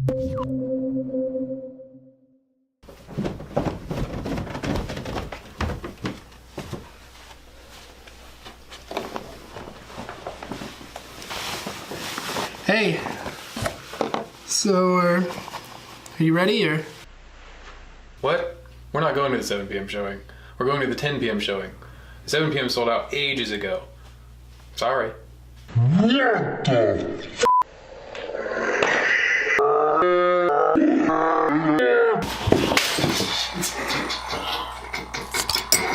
Hey, so are you ready or? What? We're not going to the 7 p.m. showing. We're going to the 10 p.m. showing. The 7 p.m. sold out ages ago. Sorry. What the f***?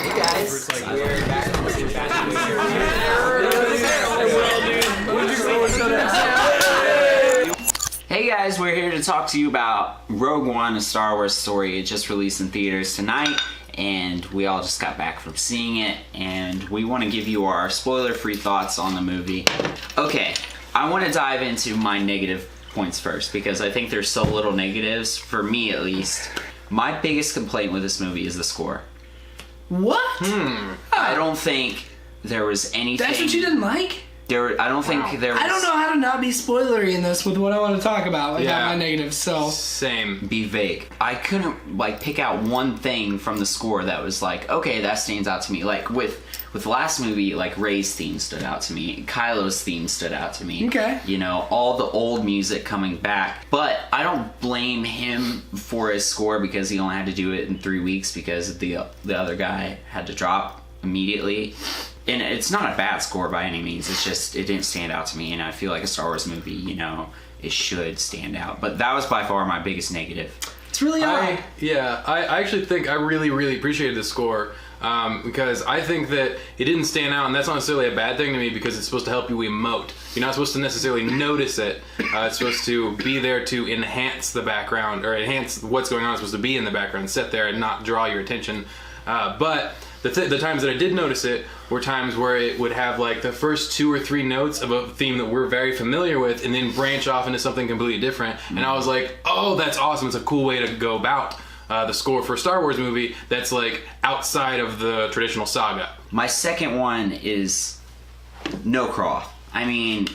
Hey guys, we're back. Hey guys, we're here to talk to you about Rogue One, a Star Wars story. It just released in theaters tonight, and we all just got back from seeing it, and we want to give you our spoiler-free thoughts on the movie. Okay, I want to dive into my negative points first, because I think there's so little negatives, for me at least. My biggest complaint with this movie is the score. What? I don't think there was anything... That's what you didn't like? I don't think there was... I don't know how to not be spoilery in this with what I want to talk about. Yeah. My negatives, so... Same. Be vague. I couldn't, pick out one thing from the score that was okay, that stands out to me. With the last movie, Rey's theme stood out to me. Kylo's theme stood out to me. Okay. All the old music coming back. But I don't blame him for his score because he only had to do it in 3 weeks because the other guy had to drop immediately. And it's not a bad score by any means. It's just, it didn't stand out to me. And I feel like a Star Wars movie, it should stand out. But that was by far my biggest negative. It's really odd. I actually think I really, really appreciated the score. Because I think that it didn't stand out, and that's not necessarily a bad thing to me because it's supposed to help you emote. You're not supposed to necessarily notice it. It's supposed to be there to enhance the background, or enhance what's going on. It's supposed to be in the background, sit there and not draw your attention. But the times that I did notice it were times where it would have the first 2 or 3 notes of a theme that we're very familiar with and then branch off into something completely different. And I was like, oh, that's awesome. It's a cool way to go about the score for a Star Wars movie that's outside of the traditional saga. My second one is no crawl. I mean,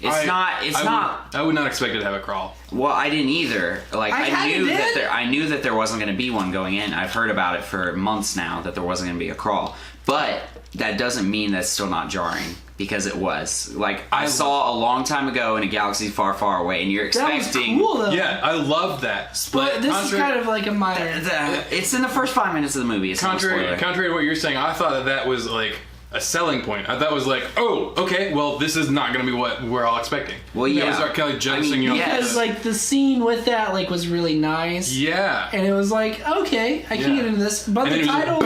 I would not expect it to have a crawl. Well, I didn't either. I knew that there wasn't going to be one going in. I've heard about it for months now that there wasn't going to be a crawl. But that doesn't mean that's still not jarring, because it was. I saw a long time ago in a galaxy far, far away, and you're expecting... That was cool, though. Yeah, I love that. But this is kind of like a minor... It's in the first 5 minutes of the movie. It's contrary to what you're saying, I thought that was a selling point. I thought it was oh, okay, well, this is not going to be what we're all expecting. Well, yeah. It was kind of jettisoning you. Because the scene with that was really nice. Yeah. And it was okay, I can get into this. But the title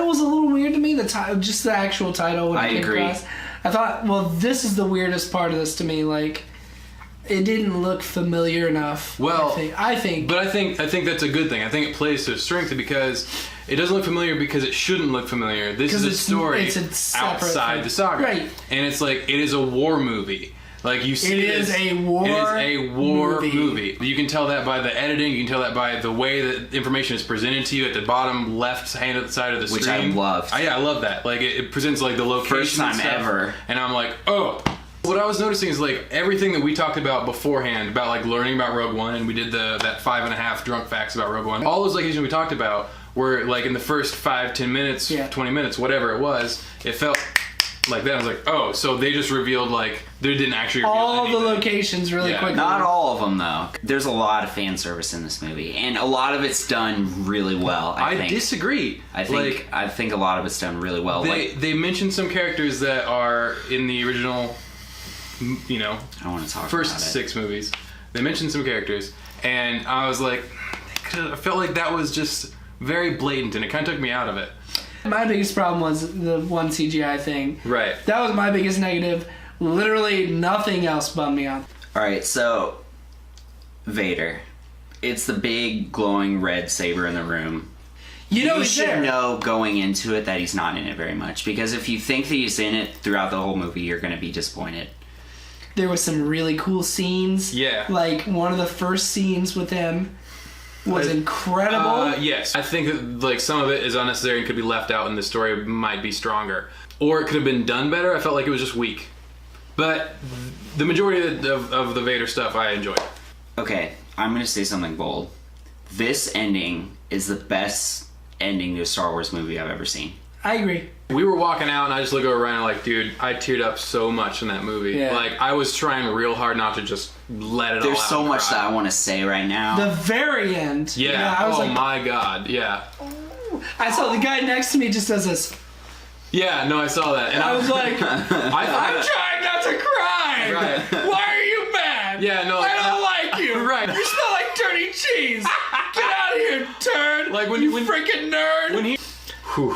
was a little weird to me. Just the actual title when it came across. I thought, well, this is the weirdest part of this to me. It didn't look familiar enough. Well, I think. But I think that's a good thing. I think it plays to its strength because it doesn't look familiar because it shouldn't look familiar. This is a story outside the saga. Right. And it's it is a war movie. You see it is a war movie. You can tell that by the editing. You can tell that by the way that information is presented to you at the bottom left hand side of the screen. Which I loved. I love that. It presents the location. First time ever. And I'm oh. What I was noticing is everything that we talked about beforehand about learning about Rogue One, and we did that 5.5 drunk facts about Rogue One. All those locations we talked about were in the first 5, 10 minutes, 20 minutes, whatever it was. It felt like that. I was oh, so they just revealed they didn't actually reveal all anything. the locations really quickly. Not all of them though. There's a lot of fan service in this movie, and a lot of it's done really well. I think. Disagree. I think a lot of it's done really well. They mentioned some characters that are in the original. I don't want to talk first about 6 movies. They mentioned some characters, and I was I felt that was just very blatant, and it kind of took me out of it. My biggest problem was the one CGI thing. Right. That was my biggest negative. Literally nothing else bummed me out. Alright, so Vader. It's the big glowing red saber in the room. You should know going into it that he's not in it very much, because if you think that he's in it throughout the whole movie, you're going to be disappointed. There was some really cool scenes. Yeah. One of the first scenes with him was incredible. Yes. I think that some of it is unnecessary and could be left out, and the story might be stronger. Or it could have been done better. I felt like it was just weak. But the majority of the Vader stuff I enjoyed. Okay, I'm gonna say something bold. This ending is the best ending to a Star Wars movie I've ever seen. I agree. We were walking out and I just look over Ryan like, dude, I teared up so much in that movie. Yeah. Like, I was trying real hard not to just let it all out. There's so and much cry. that I want to say right now. The very end. Yeah. I was oh like, my god. Yeah. I saw the guy next to me just does this. Yeah. No, I saw that, and I was like, I I'm trying not to cry. Right. Why are you mad? Yeah. No. I don't like you. Right. You smell like dirty cheese. Get out of here, turd. Like when you when freaking nerd. when he. Whew.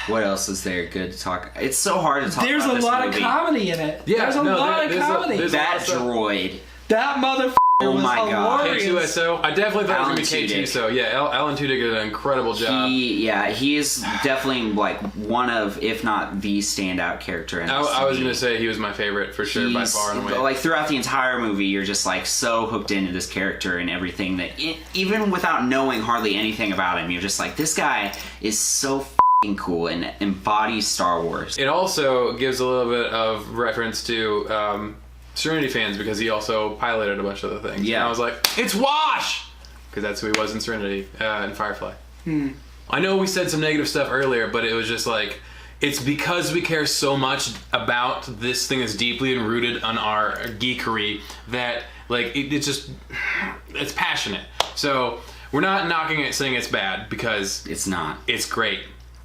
What else is there good to talk? It's so hard to talk There's about a this lot movie. of comedy in it. Yeah, there's a no, lot of there's comedy. there's That droid. That motherfucker Oh was my God. hilarious. K2SO. I definitely thought Alan it was going to be Tudyk. K2SO. Yeah, Alan Tudyk did an incredible job. He is definitely like one of, if not the standout character in this I was movie. going to say he was my favorite for sure by far and away. Like throughout the entire movie, you're just like so hooked into this character and everything that even without knowing hardly anything about him, you're just like, this guy is so f***ing cool and embodies Star Wars. It also gives a little bit of reference to Serenity fans because he also piloted a bunch of the things. Yeah. And I was like, it's Wash! Because that's who he was in Serenity and Firefly. I know we said some negative stuff earlier, but it was just like, it's because we care so much about this thing that's deeply and rooted on our geekery that, like, it's passionate. So we're not knocking it saying it's bad because It's not. it's great.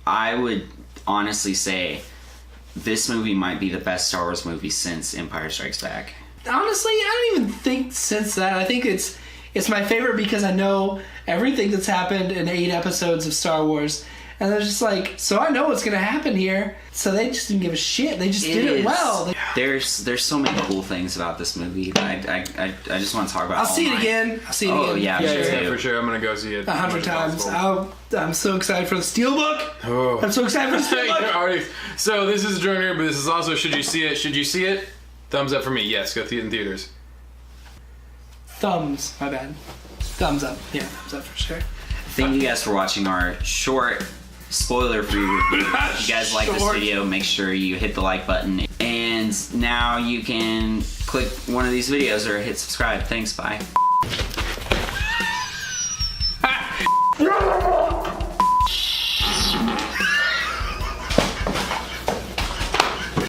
I would honestly say this movie might be the best Star Wars movie since Empire Strikes Back. Honestly, I don't even think since that. I think it's my favorite because I know everything that's happened in 8 episodes of Star Wars. And they're just like, so I know what's going to happen here. So they just didn't give a shit. They just did it well. There's so many cool things about this movie that I just want to talk about. I'll see it again. I'll see it Oh, again. yeah, for me sure. too. Yeah, for sure. I'm going to go see it 100 times. I'm so excited for the Steelbook. Oh. I'm so excited for the Steelbook. So this is Drunk Nerd, but this is also Should You See It? Should you see it? Thumbs up for me. Yes, go see it in theaters. Thumbs. My bad. Thumbs up. Yeah, thumbs up for sure. Thank you guys for watching our short, spoiler-free review. If you guys like this Short. video, make sure you hit the like button. And now you can click one of these videos or hit subscribe. Thanks, bye.